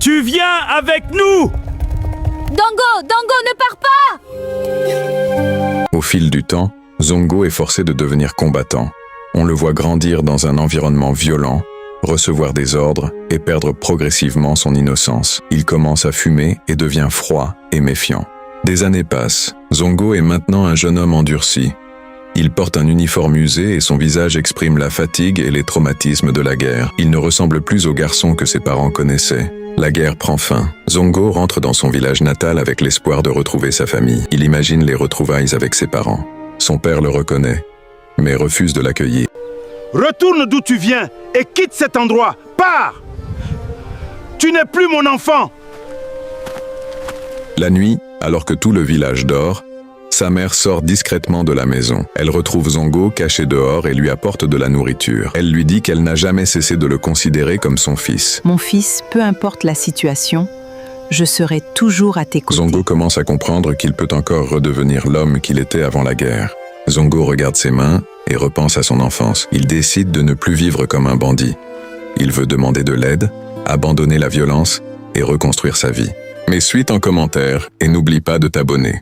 Tu viens avec nous! Dango ne pars pas! Au fil du temps, Zongo est forcé de devenir combattant. On le voit grandir dans un environnement violent, recevoir des ordres et perdre progressivement son innocence. Il commence à fumer et devient froid et méfiant. Des années passent. Zongo est maintenant un jeune homme endurci. Il porte un uniforme usé et son visage exprime la fatigue et les traumatismes de la guerre. Il ne ressemble plus au garçon que ses parents connaissaient. La guerre prend fin. Zongo rentre dans son village natal avec l'espoir de retrouver sa famille. Il imagine les retrouvailles avec ses parents. Son père le reconnaît, mais refuse de l'accueillir. Retourne d'où tu viens et quitte cet endroit. Pars! Tu n'es plus mon enfant! La nuit, alors que tout le village dort, sa mère sort discrètement de la maison. Elle retrouve Zongo caché dehors et lui apporte de la nourriture. Elle lui dit qu'elle n'a jamais cessé de le considérer comme son fils. Mon fils, peu importe la situation, je serai toujours à tes côtés. Zongo commence à comprendre qu'il peut encore redevenir l'homme qu'il était avant la guerre. Zongo regarde ses mains et repense à son enfance. Il décide de ne plus vivre comme un bandit. Il veut demander de l'aide, abandonner la violence et reconstruire sa vie. Mets suite en commentaire et n'oublie pas de t'abonner.